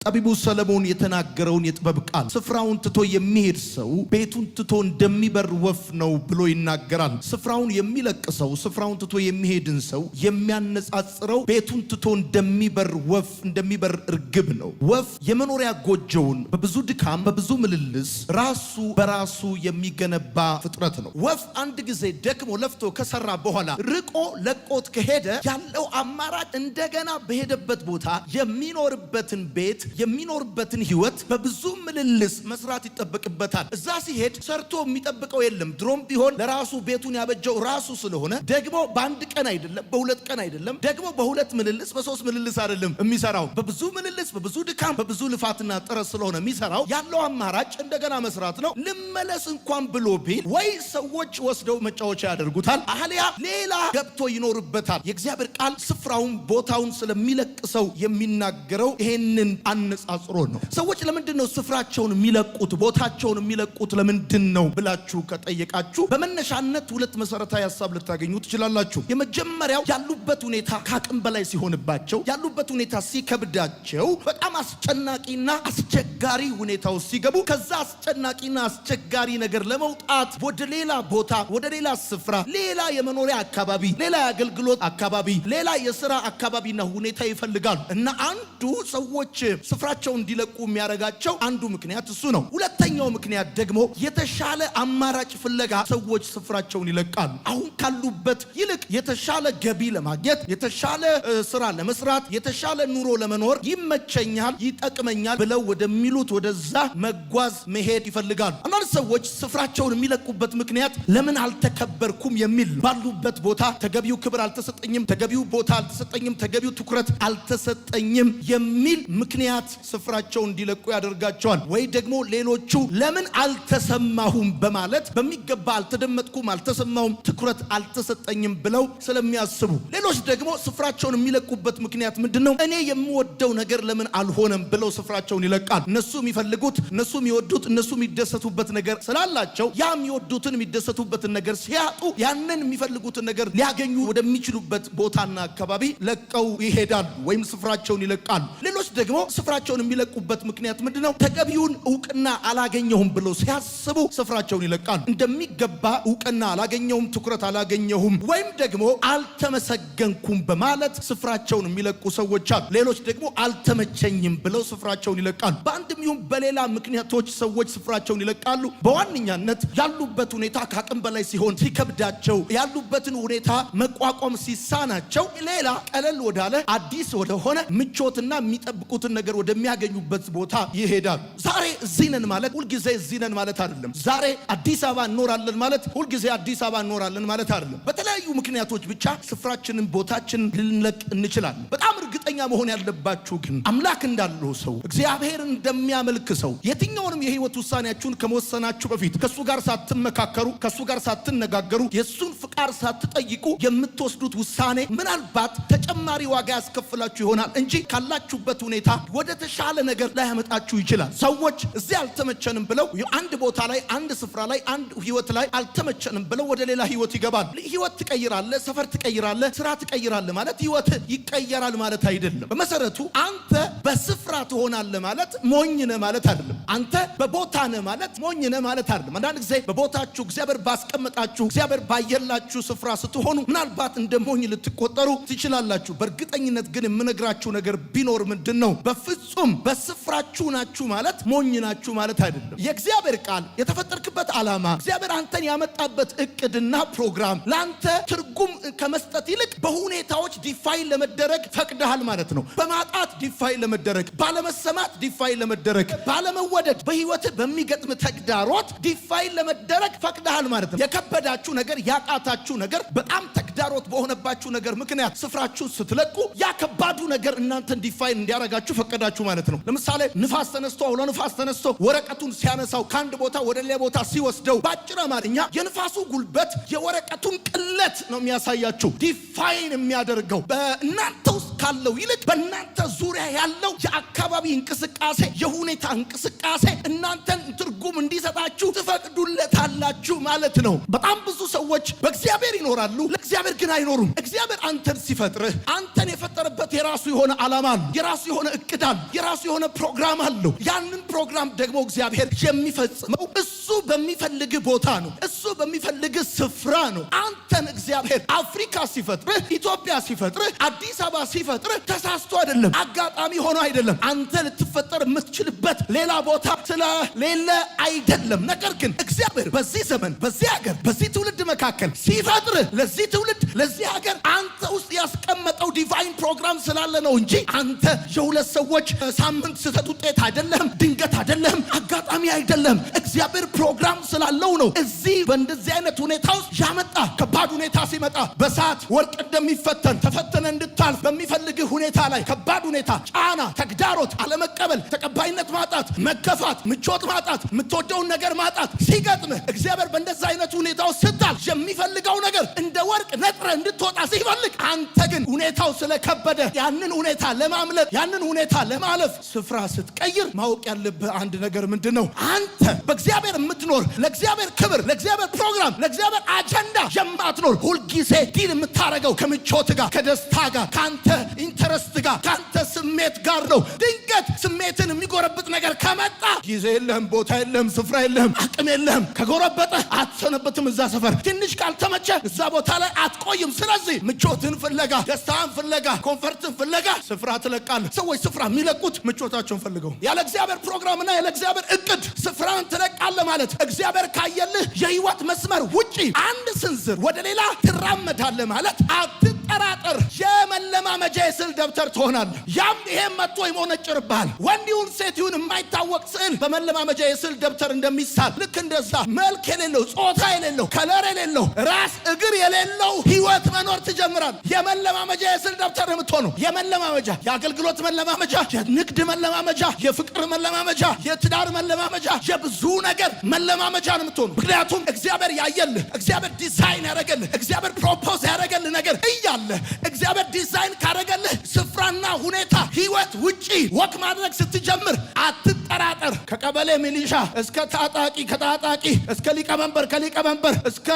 ጠቢቡ ሰለሞን የተናገረውን የጥበብ ቃል ስፍራውን ትቶ የሚሄድ ሰው ቤቱን ትቶ እንደሚበር ወፍ ነው ብሎ ይናገራል። ስፍራውን የሚለቅ ሰው ስፍራውን ትቶ የሚሄድን ሰው የሚያነጻጽረው ቤቱን ትቶ እንደሚበር ወፍ እንደሚበር እርግብ ነው። ወፍ የመኖሪያ ጎጆውን በብዙ ድካም በብዙ ምልልስ ራሱ በራሱ የሚገነባ ፍጥረት ነው። ወፍ አንድ ጊዜ ደክሞ ለፍቶ ከሰራ በኋላ ርቆ ለቆት ከሄደ ያለው አማራጭ እንደገና በሄደበት ቦታ የሚኖርበትን ቤት የሚኖርበትን ህይወት በብዙ ምልልስ መስራት ይጠበቅበታል። እዛ ሲሄድ ሰርቶ የሚጠብቀው የለም። ድሮም ቢሆን ለራሱ ቤቱን ያበጀው ራሱ ስለሆነ ደግሞ በአንድ ቀን አይደለም፣ በሁለት ቀን አይደለም፣ ደግሞ በሁለት ምልልስ በሶስት ምልልስ አይደለም የሚሰራው። በብዙ ምልልስ በብዙ ድካም በብዙ ልፋትና ጥረት ስለሆነ የሚሰራው ያለው አማራጭ እንደገና መስራት ነው። ልመለስ እንኳን ብሎ ቢል ወይ ሰዎች ወስደው መጫወቻ ያደርጉታል፣ አህሊያ ሌላ ገብቶ ይኖርበታል። የእግዚአብሔር ቃል ስፍራውን ቦታውን ስለሚለቅሰው የሚናገረው ይሄንን አነጻጽሮ ነው። ሰዎች ለምንድን ነው ስፍራቸውን የሚለቁት ቦታቸውን የሚለቁት ለምንድን ነው ብላችሁ ከጠየቃችሁ በመነሻነት ሁለት መሰረታዊ ሐሳብ ልታገኙ ትችላላችሁ። የመጀመሪያው ያሉበት ሁኔታ ከአቅም በላይ ሲሆንባቸው፣ ያሉበት ሁኔታ ሲከብዳቸው፣ በጣም አስጨናቂና አስቸጋሪ ሁኔታው ሲገቡ ከዛ አስጨናቂና አስቸጋሪ ነገር ለመውጣት ወደ ሌላ ቦታ ወደ ሌላ ስፍራ ሌላ የመኖሪያ አካባቢ ሌላ የአገልግሎት አካባቢ ሌላ የሥራ አካባቢና ሁኔታ ይፈልጋሉ እና አንዱ ሰዎች ስፍራቸውን እንዲለቁ የሚያረጋቸው አንዱ ምክንያት እሱ ነው። ሁለተኛው ምክንያት ደግሞ የተሻለ አማራጭ ፍለጋ ሰዎች ስፍራቸውን ይለቃሉ። አሁን ካሉበት ይልቅ የተሻለ ገቢ ለማግኘት የተሻለ ስራ ለመስራት የተሻለ ኑሮ ለመኖር ይመቸኛል ይጠቅመኛል ብለው ወደሚሉት ወደዛ መጓዝ መሄድ ይፈልጋሉ። አንዳንድ ሰዎች ስፍራቸውን የሚለቁበት ምክንያት ለምን አልተከበርኩም የሚል ባሉበት ቦታ ተገቢው ክብር አልተሰጠኝም፣ ተገቢው ቦታ አልተሰጠኝም፣ ተገቢው ትኩረት አልተሰጠኝም የሚል ምክንያት ስፍራቸውን እንዲለቁ ያደርጋቸዋል። ወይ ደግሞ ሌሎቹ ለምን አልተሰማሁም በማለት በሚገባ አልተደመጥኩም፣ አልተሰማሁም፣ ትኩረት አልተሰጠኝም ብለው ስለሚያስቡ። ሌሎች ደግሞ ስፍራቸውን የሚለቁበት ምክንያት ምንድነው? እኔ የምወደው ነገር ለምን አልሆነም ብለው ስፍራቸውን ይለቃል። እነሱ የሚፈልጉት እነሱ የሚወዱት እነሱ የሚደሰቱበት ነገር ስላላቸው ያ የሚወዱትን የሚደሰቱበትን ነገር ሲያጡ ያንን የሚፈልጉትን ነገር ሊያገኙ ወደሚችሉበት ቦታና አካባቢ ለቀው ይሄዳሉ ወይም ስፍራቸውን ይለቃሉ። ሌሎች ደግሞ ስፍራቸውን የሚለቁበት ምክንያት ምንድነው? ተገቢውን ዕውቅና አላገኘሁም ብለው ሲያስቡ ስፍራቸውን ይለቃሉ። እንደሚገባ ዕውቅና አላገኘሁም፣ ትኩረት አላገኘሁም ወይም ደግሞ አልተመሰገንኩም በማለት ስፍራቸውን የሚለቁ ሰዎች አሉ። ሌሎች ደግሞ አልተመቸኝም ብለው ስፍራቸውን ይለቃሉ። በአንድም ይሁን በሌላ ምክንያቶች ሰዎች ስፍራቸውን ይለቃሉ። በዋነኛነት ያሉበት ሁኔታ ከአቅም በላይ ሲሆን ሲከብዳቸው፣ ያሉበትን ሁኔታ መቋቋም ሲሳናቸው ሌላ ቀለል ወዳለ አዲስ ወደሆነ ምቾትና የሚጠብቁትን ነገር ወደሚያገኙበት ቦታ ይሄዳሉ። ዛሬ እዚህ ነን ማለት ሁልጊዜ እዚህ ነን ማለት አይደለም። ዛሬ አዲስ አበባ እንኖራለን ማለት ሁልጊዜ አዲስ አበባ እንኖራለን ማለት አይደለም። በተለያዩ ምክንያቶች ብቻ ስፍራችንን ቦታችንን ልንለቅ እንችላለን። በጣም እርግጠኛ መሆን ያለባችሁ ግን አምላክ እንዳለው ሰው እግዚአብሔር እንደሚያመልክ ሰው የትኛውንም የህይወት ውሳኔያችሁን ከመወሰናችሁ በፊት ከሱ ጋር ሳትመካከሩ ከሱ ጋር ሳትነጋገሩ የሱን ፍቃድ ሳትጠይቁ የምትወስዱት ውሳኔ ምናልባት ተጨማሪ ዋጋ ያስከፍላችሁ ይሆናል እንጂ ካላችሁበት ሁኔታ ወደ ተሻለ ነገር ላይ ያመጣችሁ ይችላል። ሰዎች እዚህ አልተመቸንም ብለው አንድ ቦታ ላይ አንድ ስፍራ ላይ አንድ ህይወት ላይ አልተመቸንም ብለው ወደ ሌላ ህይወት ይገባሉ። ህይወት ትቀይራለህ፣ ሰፈር ትቀይራለህ፣ ስራ ትቀይራለህ ማለት ህይወት ይቀየራል ማለት አይደለም። በመሰረቱ አንተ በስፍራ ትሆናለህ ማለት ሞኝ ነህ ማለት አይደለም። አንተ በቦታ ነህ ማለት ሞኝ ነህ ማለት አይደለም። አንዳንድ ጊዜ በቦታችሁ እግዚአብሔር ባስቀመጣችሁ እግዚአብሔር ባየላችሁ ስፍራ ስትሆኑ ምናልባት እንደ ሞኝ ልትቆጠሩ ትችላላችሁ። በእርግጠኝነት ግን የምነግራችሁ ነገር ቢኖር ምንድነው? በፍጹም በስፍራችሁ ናችሁ ማለት ሞኝ ናችሁ ማለት አይደለም። የእግዚአብሔር ቃል የተፈጠርክበት ዓላማ እግዚአብሔር አንተን ያመጣበት እቅድና ፕሮግራም ለአንተ ትርጉም ከመስጠት ይልቅ በሁኔታዎች ዲፋይን ለመደረግ ፈቅደሃል ማለት ነው። በማጣት ዲፋይን ለመደረግ፣ ባለመሰማት ዲፋይን ለመደረግ፣ ባለመወደድ በህይወት በሚገጥም ተግዳሮት ዲፋይን ለመደረግ ፈቅደሃል ማለት ነው። የከበዳችሁ ነገር ያቃታችሁ ነገር በጣም ተግዳሮት በሆነባችሁ ነገር ምክንያት ስፍራችሁ ስትለቁ ያ ከባዱ ነገር እናንተን ዲፋይን እንዲያረጋችሁ ፈቀዳችሁ ማለት ነው። ለምሳሌ ንፋስ ተነስቶ አውሎ ንፋስ ተነስቶ ወረቀቱን ሲያነሳው ከአንድ ቦታ ወደ ሌላ ቦታ ሲወስደው ባጭር አማርኛ የንፋሱ ጉልበት የወረቀቱን ቅለት ነው የሚያሳያችሁ። ዲፋይን የሚያደርገው በእናንተ ውስጥ ካለው ይልቅ በእናንተ ዙሪያ ያለው የአካባቢ እንቅስቃሴ የሁኔታ እንቅስቃሴ እናንተን ትርጉም ትርጉም እንዲሰጣችሁ ትፈቅዱለታላችሁ ማለት ነው። በጣም ብዙ ሰዎች በእግዚአብሔር ይኖራሉ፣ ለእግዚአብሔር ግን አይኖሩም። እግዚአብሔር አንተን ሲፈጥርህ አንተን የፈጠረበት የራሱ የሆነ ዓላማ አለው፣ የራሱ የሆነ እቅድ አለው፣ የራሱ የሆነ ፕሮግራም አለው። ያንን ፕሮግራም ደግሞ እግዚአብሔር የሚፈጽመው እሱ በሚፈልግ ቦታ ነው፣ እሱ በሚፈልግ ስፍራ ነው። አንተን እግዚአብሔር አፍሪካ ሲፈጥርህ፣ ኢትዮጵያ ሲፈጥርህ፣ አዲስ አበባ ሲፈጥርህ ተሳስቶ አይደለም፣ አጋጣሚ ሆኖ አይደለም። አንተ ልትፈጠር የምትችልበት ሌላ ቦታ ስለሌለ አይደለም። ነገር ግን እግዚአብሔር በዚህ ዘመን፣ በዚህ ሀገር፣ በዚህ ትውልድ መካከል ሲፈጥርህ ለዚህ ትውልድ፣ ለዚህ ሀገር አንተ ውስጥ ያስቀመጠው ዲቫይን ፕሮግራም ስላለ ነው እንጂ አንተ የሁለት ሰዎች ሳምንት ስህተት ውጤት አይደለም፣ ድንገት አይደለም፣ አጋጣሚ አይደለም። እግዚአብሔር ፕሮግራም ስላለው ነው እዚህ በእንደዚህ አይነት ሁኔታ ውስጥ ያመጣ። ከባድ ሁኔታ ሲመጣ በሰዓት ወርቅ እንደሚፈተን ተፈተነ እንድታልፍ በሚፈልግህ ሁኔታ ላይ ከባድ ሁኔታ፣ ጫና፣ ተግዳሮት፣ አለመቀበል፣ ተቀባይነት ማጣት፣ መከፋት፣ ምቾት ማጣት፣ የምትወደውን ነገር ማጣት ሲገጥምህ እግዚአብሔር በእንደዚህ አይነት ሁኔታ ውስጥ ስታልፍ የሚፈልገው ነገር እንደ ወርቅ ነጥረህ እንድትወጣ ሲፈልግ፣ አንተ ግን ሁኔታው ስለከበደ ያንን ሁኔታ ለማምለጥ ያንን ሁኔታ ለማለፍ ስፍራ ስትቀይር ማወቅ ያለብህ አንድ ነገር ምንድን ነው? አንተ በእግዚአብሔር የምትኖር ለእግዚአብሔር ክብር፣ ለእግዚአብሔር ፕሮግራም፣ ለእግዚአብሔር አጀንዳ የማትኖር ሁልጊዜ ዲል የምታረገው ከምቾት ጋር፣ ከደስታ ጋር፣ ከአንተ ኢንተረስት ጋር፣ ከአንተ ስሜት ጋር ነው። ድንገት ስሜትን የሚጎረብጥ ነገር ከመጣ ጊዜ የለህም፣ ቦታ የለህም፣ ስፍራ የለህም፣ አቅም የለህም። ከጎረበጠ አትሰነበትም። እዛ ሰፈር ትንሽ ካልተመቸ እዛ ቦታ ላይ አትቆይም። ስለዚህ ምቾትን ፍለጋ፣ ደስታን ፍለጋ፣ ኮንፈርትን ፍለጋ ስፍራ ትለቃለህ። ሰዎች ስፍራ የሚለቁት ምቾታቸውን ፈልገው። ያለ እግዚአብሔር ፕሮግራምና ያለ እግዚአብሔር እቅድ ስፍራን ትለቃለህ ማለት እግዚአብሔር ካየልህ የህይወት መስመር ውጪ አንድ ስንዝር ወደ ሌላ ትራመዳለህ ማለት አትጠራጠር። የመለማመጃ የስዕል ደብተር ትሆናለህ። ያም ይሄም መጥቶ ይሞነጭርብሃል። ወንድ ይሁን ሴት ይሁን የማይታወቅ ስዕል በመለማመጃ የስዕል ደብተር እንደሚሳል ልክ እንደዛ መልክ የሌለው፣ ጾታ የሌለው፣ ከለር የሌለው፣ ራስ እግር የሌለው ህይወት መኖር ትጀምራለህ። የመለማመጃ የስዕል ደብተር ነው የምትሆነው። የመለማመጃ፣ የአገልግሎት መለማመጃ፣ የንግድ መለማመጃ፣ የፍቅር መለማመጃ፣ የትዳር መለማመጃ፣ የብዙ ነገር መለማመጃ ነው የምትሆነው። ምክንያቱም እግዚአብሔር ያየልህ፣ እግዚአብሔር ዲዛይን ያደረገልህ፣ እግዚአብሔር ፕሮፖዝ ያደረገልህ ነገር እያለ እግዚአብሔር ዲዛይን ካደረገልህ ስፍራና ሁኔታ ህይወት ውጪ ወክ ማድረግ ስትጀምር አትጠራጠር። ከቀበሌ ሚሊሻ እስከ ታጣቂ፣ ከታጣቂ እስከ ሊቀመንበር፣ ከሊቀመንበር እስከ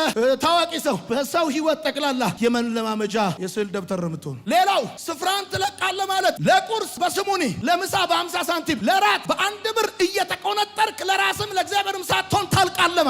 ታዋቂ ሰው በሰው ህይወት ጠቅላላ የመለማመጃ የስዕል ደብተር ነው የምትሆነው። ሌላው ስፍራን ትለቃለህ ማለት ለቁርስ በስሙኒ፣ ለምሳ በ50 ሳንቲም፣ ለራት በ1 ብር እየተቆነጠርክ ለራስም ለእግዚአብሔርም ሳትሆን ታልቃለህ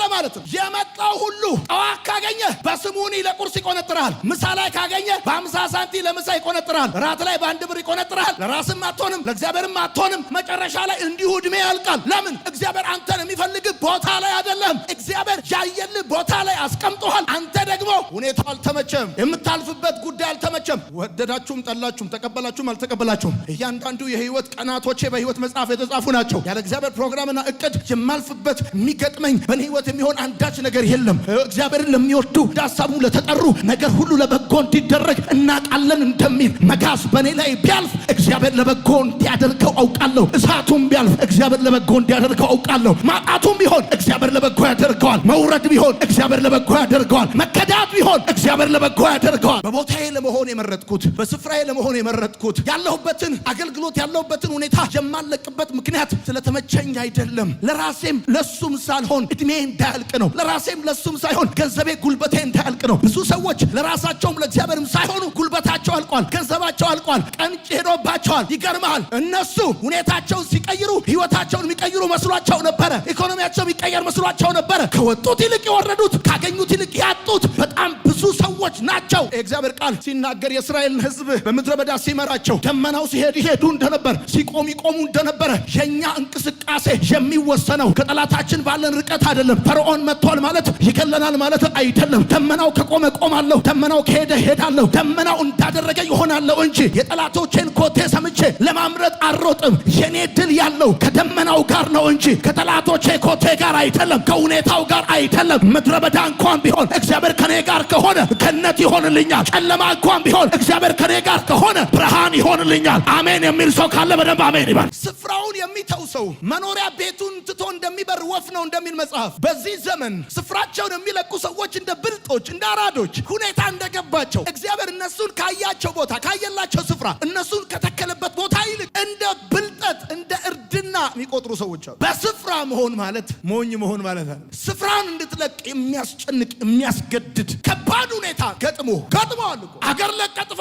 ማለት ነው። የመጣው ሁሉ ጠዋት ካገኘ በስሙኒ ለቁርስ ይቆነጥራል። ምሳ ላይ ካገኘ በ50 ሳንቲም ለምሳ ይቆነጥራል። ራት ላይ በ1 ብር ይቆነጥራል። ለራስም አትሆንም፣ ለእግዚአብሔርም አትሆንም። መጨረሻ ላይ እንዲሁ እድሜ ያልቃል። ለምን? እግዚአብሔር አንተን የሚፈልግ ቦታ ላይ አይደለም። እግዚአብሔር ያየልህ ቦታ ላይ አስቀምጦሃል። አንተ ደግሞ ሁኔታው አልተመቸም፣ የምታልፍበት ጉዳይ አልተመቸም። ወደዳችሁም ጠላችሁም፣ ተቀበላችሁም አልተቀበላችሁም እያንዳንዱ የህይወት ቀናቶቼ በህይወት መጽሐፍ የተጻፉ ናቸው። ያለ እግዚአብሔር ፕሮግራምና እቅድ የማልፍበት የሚገጥመኝ በእኔ ህይወት የሚሆን አንዳች ነገር የለም። እግዚአብሔርን ለሚወዱ ሐሳቡ ለተጠሩ ነገር ሁሉ ለበጎ እንዲደረግ እናውቃለን እንደሚል መጋዝ በእኔ ላይ ቢያልፍ እግዚአብሔር ለበጎ እንዲያደርገው አውቃለሁ። እሳቱም ቢያልፍ እግዚአብሔር ለበጎ እንዲያደርገው አውቃለሁ። ማጣቱም ቢሆን እግዚአብሔር ለበጎ ያደርገዋል። መውረድ ቢሆን እግዚአብሔር ለበጎ ያደርገዋል። መከዳት ቢሆን እግዚአብሔር ለበጎ ያደርገዋል። በቦታዬ ለመሆን የመረጥኩት፣ በስፍራዬ ለመሆን የመረጥኩት፣ ያለሁበትን አገልግሎት ያለሁበትን ሁኔታ የማለቅበት ምክንያት ስለተመቸኝ አይደለም። ለራሴም ለሱም ሳልሆን እድሜ እንዳያልቅ ነው። ለራሴም ለሱም ሳይሆን ገንዘቤ ጉልበቴ እንዳያልቅ ነው። ብዙ ሰዎች ለራሳቸውም ለእግዚአብሔርም ሳይሆኑ ጉልበታቸው አልቋል፣ ገንዘባቸው አልቋል፣ ቀን ሄዶባቸዋል። ይገርማል። እነሱ ሁኔታቸውን ሲቀይሩ ህይወታቸውን የሚቀይሩ መስሏቸው ነበረ። ኢኮኖሚያቸው የሚቀየር መስሏቸው ነበረ። ከወጡት ይልቅ የወረዱት፣ ካገኙት ይልቅ ያጡት በጣም ብዙ ሰዎች ናቸው። የእግዚአብሔር ቃል ሲናገር የእስራኤልን ህዝብ በምድረ በዳ ሲመራቸው ደመናው ሲሄድ ይሄዱ እንደነበር፣ ሲቆም ይቆሙ እንደነበረ የኛ እንቅስቃሴ የሚወሰነው ከጠላታችን ባለን ርቀት አይደለም። ፈርዖን መጥቷል ማለት ይገለናል ማለት አይደለም። ደመናው ከቆመ ቆማለሁ፣ ደመናው ከሄደ ሄዳለሁ፣ ደመናው እንዳደረገ ይሆናለሁ እንጂ የጠላቶቼን ኮቴ ሰምቼ ለማምረጥ አልሮጥም። የኔ ድል ያለው ከደመናው ጋር ነው እንጂ ከጠላቶቼ ኮቴ ጋር አይደለም፣ ከሁኔታው ጋር አይደለም። ምድረ በዳ እንኳን ቢሆን እግዚአብሔር ከኔ ጋር ከሆነ ገነት ይሆንልኛል። ጨለማ እንኳን ቢሆን እግዚአብሔር ከኔ ጋር ከሆነ ብርሃን ይሆንልኛል። አሜን የሚል ሰው ካለ በደንብ አሜን ይባል። ስፍራውን የሚተው ሰው መኖሪያ ቤቱን ትቶ እንደሚበር ወፍ ነው እንደሚል መጽሐፍ። በዚህ ዘመን ስፍራቸውን የሚለቁ ሰዎች እንደ ብልጦች፣ እንደ አራዶች ሁኔታ እንደገባቸው እግዚአብሔር እነሱን ካያቸው ቦታ፣ ካየላቸው ስፍራ፣ እነሱን ከተከለበት ቦታ ይልቅ እንደ ብልጠት፣ እንደ እርድና የሚቆጥሩ ሰዎች አሉ። በስፍራ መሆን ማለት ሞኝ መሆን ማለት አይደለም። ስፍራን እንድትለቅ የሚያስጨንቅ የሚያስገድድ ከባድ ሁኔታ ገጥመዋል እኮ አገር ለቀ ጥፋ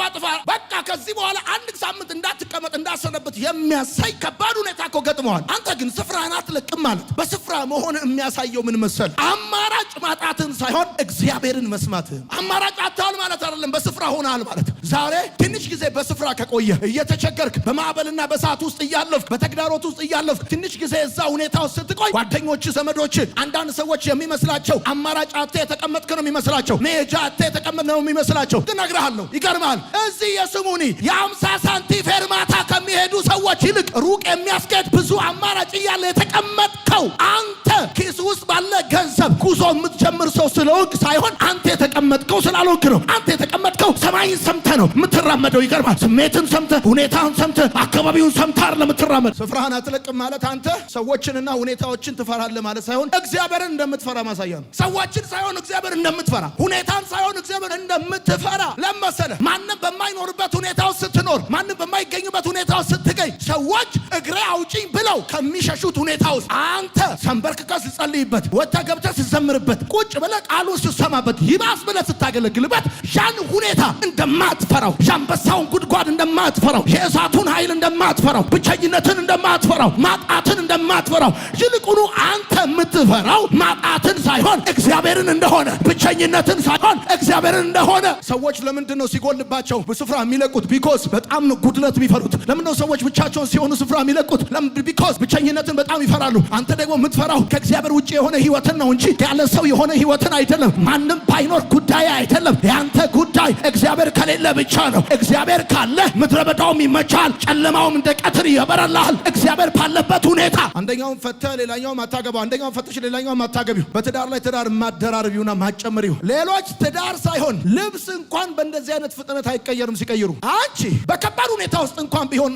በቃ ከዚህ በኋላ አንድ ሳምንት እንዳትቀመጥ እንዳሰነብት የሚያሳይ ከባድ ሁኔታ እኮ ገጥመዋል። አንተ ግን ስፍራን አትለቅም ማለት በስፍራ መሆን የሚያሳየው ምን መሰል? አማራጭ ማጣትን ሳይሆን እግዚአብሔርን መስማትህን። አማራጭ አጣል ማለት አይደለም፣ በስፍራ ሆናል ማለት። ዛሬ ትንሽ ጊዜ በስፍራ ከቆየ እየተቸገርክ በማዕበልና በሰዓት ውስጥ እያለፍክ በተግዳሮት ውስጥ እያለፍክ ትንሽ ጊዜ እዛ ሁኔታ ውስጥ ስትቆይ ጓደኞች፣ ዘመዶች፣ አንዳንድ ሰዎች የሚመስላቸው አማራጭ አጥተህ የተቀመጥክ ነው የሚመስላቸው፣ መሄጃ አጥተህ የተቀመጥክ ነው የሚመስላቸው። ግን እነግርሃለሁ ይገርማል። እዚህ የስሙኒ የ50 ሳንቲም ፌርማታ ከሚሄዱ ሰዎች ይልቅ ሩቅ የሚያስኬድ ብዙ አማራጭ እያለ የተቀመጥከው አንተ ኪስ ውስጥ ባለ ገንዘብ ጉዞ የምትጀምር ሰው ስለሆንክ ሳይሆን አንተ የተቀመጥከው ስላልሆንክ ነው። አንተ የተቀመጥከው ሰማይን ሰምተህ ነው የምትራመደው። ይገርማል። ስሜትን ሰምተህ፣ ሁኔታን ሰምተህ፣ አካባቢውን ሰምተህ አይደለም የምትራመድ። ስፍራህን አትለቅም ማለት አንተ ሰዎችንና ሁኔታዎችን ትፈራለህ ማለት ሳይሆን እግዚአብሔርን እንደምትፈራ ማሳያ ነው። ሰዎችን ሳይሆን እግዚአብሔርን እንደምትፈራ፣ ሁኔታን ሳይሆን እግዚአብሔርን እንደምትፈራ ለመሰለህ። ማንም በማይኖርበት ሁኔታ ውስጥ ስትኖር፣ ማንም በማይገኝበት ሁኔታ ውስጥ ስትገኝ ሰዎች እግሬ አውጪኝ ብለው ከሚሸሹት ሁኔታ ውስጥ አንተ ሰንበርክከህ ስትጸልይበት፣ ወጥተህ ገብተህ ስትዘምርበት፣ ቁጭ ብለህ ቃሉን ስትሰማበት፣ ይባስ ብለህ ስታገለግልበት ያን ሁኔታ እንደማትፈራው፣ የአንበሳውን ጉድጓድ እንደማትፈራው፣ የእሳቱን ኃይል እንደማትፈራው፣ ብቸኝነትን እንደማትፈራው፣ ማጣትን እንደማትፈራው፣ ይልቁኑ አንተ የምትፈራው ማጣትን ሳይሆን እግዚአብሔርን እንደሆነ፣ ብቸኝነትን ሳይሆን እግዚአብሔርን እንደሆነ። ሰዎች ለምንድን ነው ሲጎልባቸው በስፍራ የሚለቁት? ቢኮዝ በጣም ነው ጉድለት የሚፈሩት። ለምን ነው ሰዎች ብቻቸውን ሲሆኑ ስፍራ የሚለቁት? ቢኮዝ ብቸኝነትን በጣም ይፈራሉ። አንተ ደግሞ የምትፈራው ከእግዚአብሔር ውጭ የሆነ ህይወትን ነው እንጂ ያለ ሰው የሆነ ህይወትን አይደለም። ማንም ባይኖር ጉዳይ አይደለም። ያንተ ጉዳይ እግዚአብሔር ከሌለ ብቻ ነው። እግዚአብሔር ካለ ምድረ በዳውም ይመቻል፣ ጨለማውም እንደ ቀትር ይበራልሃል። እግዚአብሔር ባለበት ሁኔታ አንደኛውን ፈተህ ሌላኛውን ማታገባው፣ አንደኛውን ፈተሽ ሌላኛውን ማታገቢው፣ በትዳር ላይ ትዳር ማደራረቢውና ማጨመሪው። ሌሎች ትዳር ሳይሆን ልብስ እንኳን በእንደዚህ አይነት ፍጥነት አይቀየርም ሲቀይሩ። አንቺ በከባድ ሁኔታ ውስጥ እንኳን ቢሆን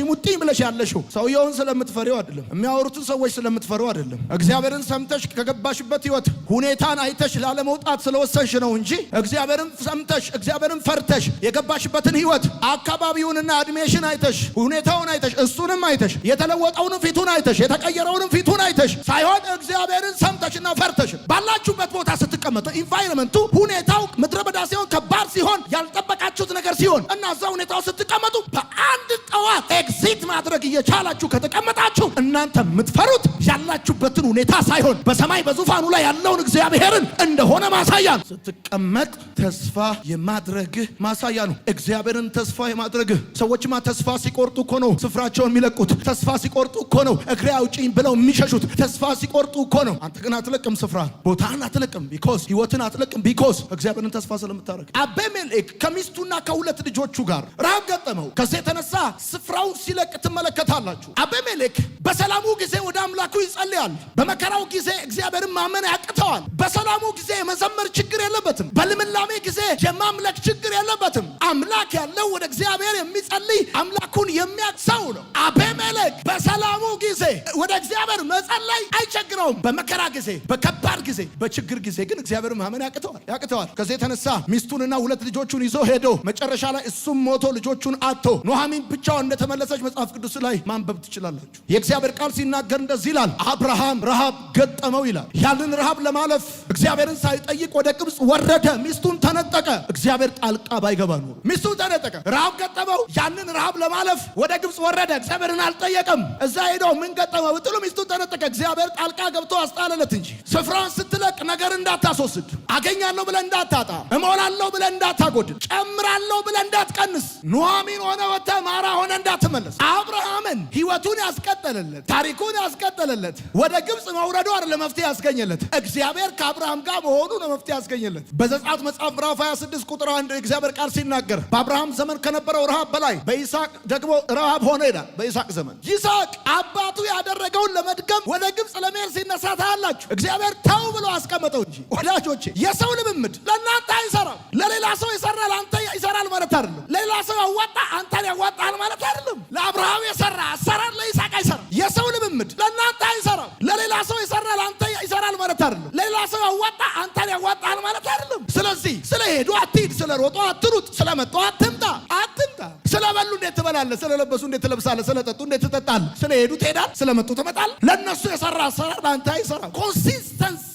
ሙጥኝ ብለሽ ያለሽው ሰውየውን ስለምትፈሪው አይደለም፣ የሚያወሩትን ሰዎች ስለምትፈሪው አይደለም። እግዚአብሔርን ሰምተሽ ከገባሽበት ህይወት ሁኔታን አይተሽ ላለመውጣት ስለወሰንሽ ነው እንጂ እግዚአብሔርን ሰምተሽ እግዚአብሔርን ፈርተሽ የገባሽበትን ህይወት አካባቢውንና እድሜሽን አይተሽ ሁኔታውን አይተሽ እሱንም አይተሽ የተለወጠውን ፊቱን አይተሽ የተቀየረውን ፊቱን አይተሽ ሳይሆን እግዚአብሔርን ሰምተሽና ፈርተሽ ባላችሁበት ቦታ ስትቀመጡ ኢንቫይሮመንቱ ሁኔታው ምድረ በዳ ሲሆን ከባድ ሲሆን ያልጠበቃችሁት ነገር ሲሆን እና እዛ ሁኔታው ስትቀመጡ በአንድ ጠዋት ኤግዚት ማድረግ እየቻላችሁ ከተቀመጣችሁ እናንተ የምትፈሩት ያላችሁበትን ሁኔታ ሳይሆን በሰማይ በዙፋኑ ላይ ያለውን እግዚአብሔርን እንደሆነ ማሳያ ነው። ስትቀመጥ ተስፋ የማድረግህ ማሳያ ነው። እግዚአብሔርን ተስፋ የማድረግህ። ሰዎችማ ተስፋ ሲቆርጡ እኮ ነው ስፍራቸውን የሚለቁት። ተስፋ ሲቆርጡ እኮ ነው እግሬ አውጪኝ ብለው የሚሸሹት። ተስፋ ሲቆርጡ እኮ ነው። አንተ ግን አትለቅም፣ ስፍራን ቦታን አትለቅም፣ ቢኮዝ ህይወትን አትለቅም፣ ቢኮዝ እግዚአብሔርን ተስፋ ስለምታደርግ። አቤሜሌክ ከሚስቱና ከሁለት ልጆቹ ጋር ረሃብ ገጠመው። ከዚህ የተነሳ ስፍራውን ሲለቅ ትመለከታላችሁ። አቤሜሌክ በሰላሙ ጊዜ ወደ አምላኩ ይጸልያል። በመከራው ጊዜ እግዚአብሔርን ማመን ያቅተዋል። በሰላሙ ጊዜ የመዘመር ችግር የለበትም። በልምላሜ ጊዜ የማምለክ ችግር የለበትም። አምላክ ያለው ወደ እግዚአብሔር የሚጸልይ አምላኩን የሚያቅሰው ነው። አቤሜሌክ በሰላሙ ጊዜ ወደ እግዚአብሔር መጸለይ አይቸግረውም። በመከራ ጊዜ፣ በከባድ ጊዜ፣ በችግር ጊዜ ግን እግዚአብሔር ማመን ያቅተዋል። ከዚህ የተነሳ ሚስቱንና ሁለት ልጆቹን ይዞ ሄዶ መጨረሻ ላይ እሱም ሞቶ ልጆቹን አጥቶ ኑሃሚን ብቻዋን እንደተመለሰች መጽሐፍ ቅዱስ ላይ ማንበብ ትችላላችሁ። የእግዚአብሔር ቃል ሲናገር እንደዚህ ይላል፣ አብርሃም ረሃብ ገጠመው ይላል። ያንን ረሃብ ለማለፍ እግዚአብሔርን ሳይጠይቅ ወደ ግብፅ ወረደ። ሚስቱን ተነጠቀ። እግዚአብሔር ጣልቃ ባይገባ ኖሮ ሚስቱን ተነጠቀ። ረሃብ ገጠመው። ያንን ረሃብ ለማለፍ ወደ ግብፅ ወረደ። እግዚአብሔርን አልጠየቀም። እዛ ሄዶ ምን ገጠመው ብትሉ ሚስቱን ተነጠቀ። እግዚአብሔር ጣልቃ ገብቶ አስጣለለት እንጂ። ስፍራን ስትለቅ ነገር እንዳታስወስድ፣ አገኛለሁ ብለህ እንዳታጣ፣ እሞላለሁ ብለህ እንዳታጎድል፣ ጨምራለሁ ብለህ እንዳትቀንስ፣ ኑሃሚን ሆነ ወጥተህ ማራ ሆነ እንዳትመለስ። አብርሃምን ህይወቱን ያስቀጠለለት፣ ታሪኩን ያስቀጠለለት ወደ ግብፅ መውረዱ አይደለም መፍትሄ ያስገኘለት፣ እግዚአብሔር ከአብርሃም ጋር መሆኑ ነው መፍትሄ ያስገኘለት። በዘጸአት መጽሐፍ ምዕራፍ 26 ቁጥር 1 እግዚአብሔር ቃል ሲናገር በአብርሃም ዘመን ከነበረው ረሃብ በላይ በይስሐቅ ደግሞ ረሃብ ሆነ ይላል። በይስሐቅ ዘመን ይስሐቅ አባቱ ያደረገውን ለመድገም ወደ ግብፅ ለመሄድ ሲነሳ ታያላችሁ። እግዚአብሔር ተው ብሎ አስቀመጠው እንጂ ወዳጆቼ፣ የሰው ልምምድ ለእናንተ አይሰራም። ለሌላ ሰው ይሰራ ለአንተ ይሰራል ማለት አይደለም። ለሌላ ሰው ያዋጣ አንተን ያዋጣል ማለት አይደለም። ለአብርሃም የሰራ አሰራር ለይስሐቅ አይሰራም። የሰው ልምምድ ለእናንተ አይሰራም። ለሌላ ሰው ይሰራ ለአንተ ይሰራል ማለት አይደለም። ለሌላ ሰው ያዋጣ አንተን ያዋጣል ማለት አይደለም። ስለዚህ ስለሄዱ አትሂድ፣ ስለሮጡ አትሩጥ፣ ስለመጡ አትምጣ። ስለበሉ እንዴት ትበላለህ? ስለለበሱ እንዴት ትለብሳለህ? ስለጠጡ እንዴት ትጠጣለህ? ትመጣል። ስለሄዱ ትሄዳል፣ ስለመጡ ትመጣል። ለነሱ የሰራ አሰራር ለአንተ አይሰራም። ኮንሲስተንሲ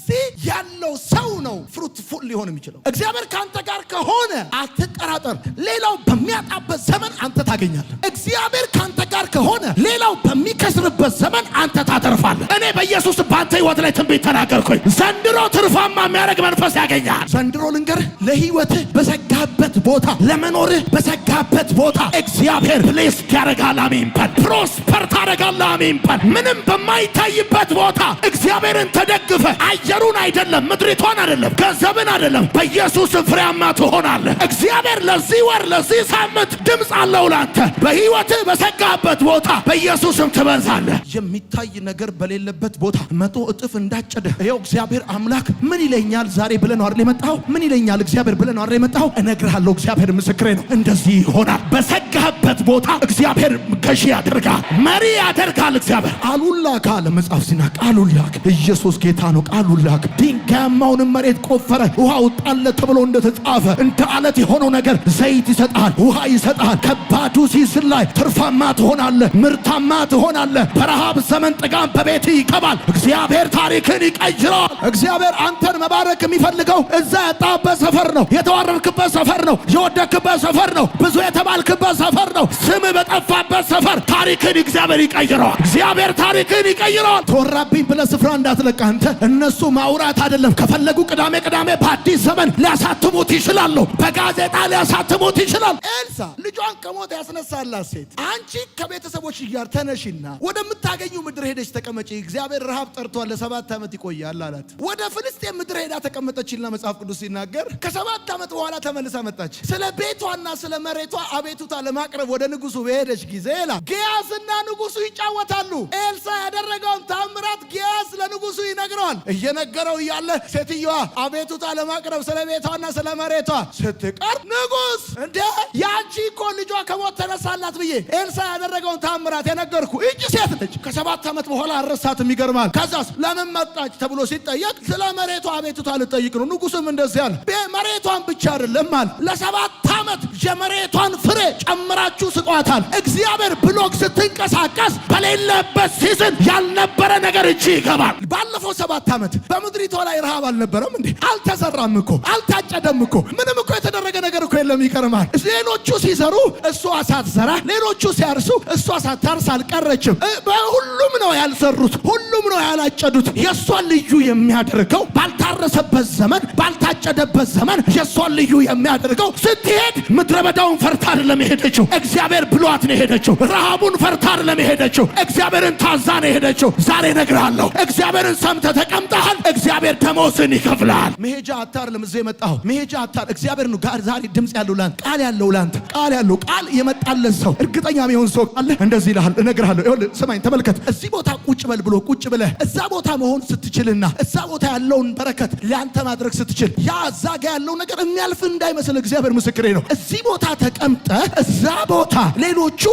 ያለው ሰው ነው ፍሩትፉል ሊሆን የሚችለው። እግዚአብሔር ካንተ ጋር ከሆነ አትጠራጠር፣ ሌላው በሚያጣበት ዘመን አንተ ታገኛለህ። እግዚአብሔር ካንተ ጋር ከሆነ ሌላው በሚከስርበት ዘመን አንተ ታተርፋለህ። እኔ በኢየሱስ ባንተ ህይወት ላይ ትንቢት ተናገርኩኝ። ዘንድሮ ትርፋማ የሚያደርግ መንፈስ ያገኛል። ዘንድሮ ልንገርህ፣ ለህይወትህ በሰጋበት ቦታ፣ ለመኖርህ በሰጋበት ቦታ እግዚአብሔር ብሌስ ያደርጋል። አሜን በል። ፕሮስፐር ታደርጋለህ። አሜን በል። ምንም በማይታይበት ቦታ እግዚአብሔርን ተደግፈ አየሩን አይደለም፣ ምድሪቷን አይደለም፣ ገንዘብን አይደለም፣ በኢየሱስ ፍሬያማ ትሆናለህ። እግዚአብሔር ለዚህ ወር ለዚህ ሳምንት ድምፅ አለው ላንተ። በህይወትህ በሰጋበት ቦታ በኢየሱስም ትበዛለህ። የሚታይ ነገር በሌለበት ቦታ 100 እጥፍ እንዳጨደ ይኸው እግዚአብሔር አምላክ ምን ይለኛል ዛሬ ብለህ ነው አይደል የመጣኸው? ምን ይለኛል እግዚአብሔር ብለህ ነው አይደል የመጣኸው? እነግርሃለሁ፣ እግዚአብሔር ምስክሬ ነው። እንደዚህ ይሆናል። በሰጋበት ቦታ እግዚአብሔር ገዢ ያደርጋል፣ መሪ ያደርጋል። እግዚአብሔር ቃሉን ላከ አለ መጽሐፍ ሲናገር፣ ቃሉን ላከ። ኢየሱስ ጌታ ነው። ቃሉን ላከ። ድንጋያማውን መሬት ቆፈረ፣ ውሃ ወጣለት ተብሎ እንደተጻፈ እንደ አለት የሆነው ነገር ዘይት ይሰጣል፣ ውሃ ይሰጣል። ከባዱ ሲዝን ላይ ትርፋማ ትሆናለህ፣ ምርታማ ትሆናለህ። በረሃብ ዘመን ጥጋብ በቤት ይገባል። እግዚአብሔር ታሪክን ይቀይራል። እግዚአብሔር አንተን መባረክ የሚፈልገው እዛ ያጣበት ሰፈር ነው፣ የተዋረድክበት ሰፈር ነው፣ የወደክበት ሰፈር ነው፣ ብዙ የተባልክበት ሰፈር ነው፣ ስም በጠፋበት ሰፈር ታሪክን እግዚአብሔር ይቀይራል። እግዚአብሔር ታሪክን ይቀይራል። ተወራብኝ ብለህ ስፍራ እንዳትለቅ አንተ። እነሱ ማውራት አይደለም ከፈለጉ ቅዳሜ በአዲስ ዘመን ሊያሳትሙት ይችላሉ፣ በጋዜጣ ሊያሳትሙት ይችላል። ኤልሳ ልጇን ከሞት ያስነሳላት ሴት አንቺ ከቤተሰቦች ጋር ተነሽና ወደምታገኙ ምድር ሄደች ተቀመጪ፣ እግዚአብሔር ረሃብ ጠርቷል፣ ለ7 ዓመት ይቆያል አላት። ወደ ፍልስጤም ምድር ሄዳ ተቀመጠችና መጽሐፍ ቅዱስ ሲናገር ከ7 ዓመት በኋላ ተመልሳ መጣች። ስለ ቤቷና ስለ መሬቷ አቤቱታ ለማቅረብ ወደ ንጉሱ በሄደች ጊዜ ጊያዝና ንጉሱ ይጫወታሉ። ኤልሳ ያደረገውን ታምራት ጊያዝ ለንጉሱ ይነግረዋል። እየነገረው እያለ ሴትዮዋ አቤቱታ ለማቅረብ ስለ ቤቷና ስለ መሬቷ ስትቀር ንጉስ እንዴ ያንቺ እኮ ልጇ ከሞት ተነሳላት ብዬ ኤልሳ ያደረገውን ታምራት የነገርኩ እጅ ሴት ነች። ከ7 ዓመት በኋላ አረሳትም። ይገርማል። ከዛስ ለምን መጣች ተብሎ ሲጠየቅ ስለ መሬቷ አቤቱታ ልጠይቅ ነው። ንጉስም እንደዚህ አለ፣ መሬቷን ብቻ አይደለም አለ፣ ለ7 ዓመት የመሬቷን ፍሬ ጨምራችሁ ስጧታል። እግዚአብሔር ብሎክ ስትንቀሳቀስ በሌለበት ሲዝን ያልነበረ ነገር እጅ ይገባል። ባለፈው 7 ዓመት በምድሪቷ ላይ ረሃብ አልነበረም እንዴ? አልተዘራም እኮ አልታጨደም እኮ ምንም እኮ የተደረገ ነገር እኮ የለም። ይቀርማል። ሌሎቹ ሲዘሩ እሷ ሳትዘራ፣ ሌሎቹ ሲያርሱ እሷ ሳታርስ አልቀረችም። በሁሉም ነው ያልዘሩት፣ ሁሉም ነው ያላጨዱት። የእሷን ልዩ የሚያደርገው ባልታረሰበት ዘመን፣ ባልታጨደበት ዘመን የእሷን ልዩ የሚያደርገው ስትሄድ ምድረ በዳውን ፈርታ አይደለም የሄደችው፣ እግዚአብሔር ብሏት ነው የሄደችው። ረሃቡን ፈርታ አይደለም የሄደችው፣ እግዚአብሔርን ታዛ ነው የሄደችው። ዛሬ እነግርሃለሁ፣ እግዚአብሔርን ሰምተህ ተቀምጠሃል፣ እግዚአብሔር ደሞዝን ይከፍላል። መሄጃ አታር ለምዘ የመጣው መሄጃ አታር እግዚአብሔር ነው ጋር ዛሬ ድምጽ ያለው ላንተ፣ ቃል ያለው ላንተ፣ ቃል ያለው ቃል የመጣለት ሰው እርግጠኛ የሚሆን ሰው አለ። እንደዚህ ይልሃል፣ እነግርሃለሁ። ይኸውልህ ስማኝ፣ ተመልከት። እዚህ ቦታ ቁጭ በል ብሎ ቁጭ ብለህ እዛ ቦታ መሆን ስትችልና እዛ ቦታ ያለውን በረከት ለአንተ ማድረግ ስትችል ያ እዛ ጋ ያለው ነገር የሚያልፍ እንዳይመስል እግዚአብሔር ምስክሬ ነው። እዚህ ቦታ ተቀምጠህ እዛ ቦታ ሌሎቹ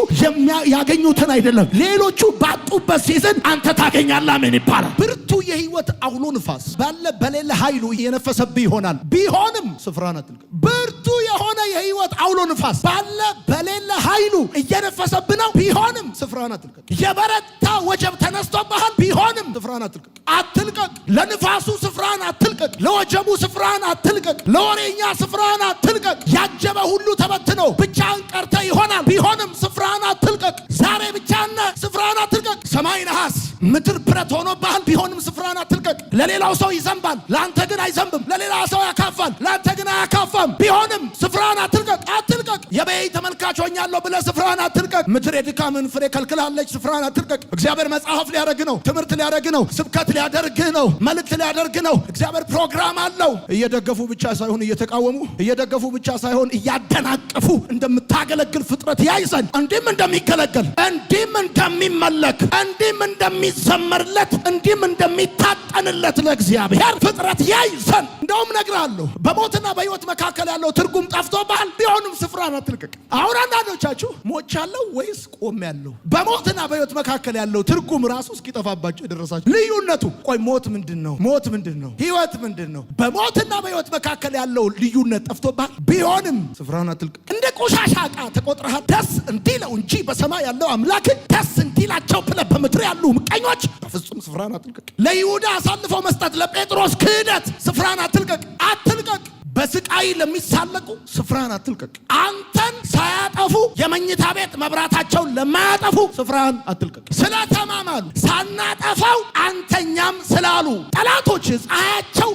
ያገኙትን አይደለም ሌሎቹ ባጡበት ሲዝን አንተ ታገኛለህ። ምን ይባላል? ብርቱ የህይወት አውሎ ንፋስ ባለ በሌለ ኃይሉ እየነፈሰብህ ይሆናል። ቢሆንም ስፍራን አትልቀቅ። ብርቱ የሆነ የህይወት አውሎ ንፋስ ባለ በሌለ ኃይሉ እየነፈሰብህ ነው። ቢሆንም ስፍራን አትልቀቅ። የበረታ ወጀብ ተነስቶብሃል። ቢሆንም ስፍራን አትልቀቅ። አትልቀቅ። ለንፋሱ ስፍራን አትልቀቅ። ለወጀቡ ስፍራን አትልቀቅ። ለወሬኛ ስፍራን አትልቀቅ። ያጀበ ሁሉ ተበትኖ ብቻህን ቀርተህ ይሆናል። ቢሆንም ስፍራን አትልቀቅ። ዛሬ ብቻህን ስፍራን አትልቀቅ። ሰማይ ነሐስ ምድር ብረት ሆኖብሃል። ቢሆንም ስፍራን አትልቀቅ። ለሌላው ሰው ይዘንባል፣ ለአንተ ግን አይዘንብም። ለሌላ ሰው ያካፋል፣ ለአንተ ግን አያካፋም። ቢሆንም ስፍራን አትልቀቅ። አትልቀቅ። የበይ ተመልካች ሆኛለሁ ብለህ ስፍራን አትልቀቅ። ምድር የድካምን ፍሬ ከልክላለች። ስፍራን አትልቀቅ። እግዚአብሔር መጽሐፍ ሊያደርግ ነው፣ ትምህርት ሊያደርግ ነው፣ ስብከት ሊያደርግ ነው፣ መልእክት ሊያደርግ ነው። እግዚአብሔር ፕሮግራም አለው። እየደገፉ ብቻ ሳይሆን እየተቃወሙ፣ እየደገፉ ብቻ ሳይሆን እያደናቀፉ እንደምታገለግል ፍጥረት ያይዘን እንዲህም እንደሚገለገል፣ እንዲህም እንደሚመለክ፣ እንዲህም እንደሚዘመርለት፣ እንዲህም እንደሚታጠንለት ለእግዚአብሔር ፍጥረት ያይዘን። እንደውም እነግርሃለሁ በሞትና በሕይወት መካከል ያለው ትርጉም ጠፍቶብሃል። ቢሆንም ስፍራ ስፍራን አትልቀቅ። አሁን አንዳንዶቻችሁ ሞቻለሁ ወይስ ቆሜያለሁ? በሞትና በሕይወት መካከል ያለው ትርጉም ራሱ እስኪጠፋባችሁ የደረሳችሁ ልዩነቱ። ቆይ ሞት ምንድነው? ሞት ምንድነው? ሕይወት ምንድነው? በሞትና በሕይወት መካከል ያለው ልዩነት ጠፍቶብሃል? ቢሆንም ስፍራን አትልቀቅ። እንደ ቆሻሻ ዕቃ ተቆጥረሃል። ደስ እንዲለው እንጂ በሰማይ ያለው አምላክ ደስ እንዲላቸው ብለህ በምድር ያሉ ምቀኞች በፍጹም ስፍራን አትልቀቅ። ለይሁዳ አሳልፎ መስጠት፣ ለጴጥሮስ ክህደት ስፍራን አትልቀቅ። አትልቀቅ። በስቃይ ለሚሳለቁ ስፍራን አትልቀቅ። አንተን ሳያጠፉ የመኝታ ቤት መብራታቸውን ለማያጠፉ ስፍራን አትልቀቅ። ስለተማማሉ ሳናጠፋው አንተኛም ስላሉ ጠላቶች ፀሐያቸው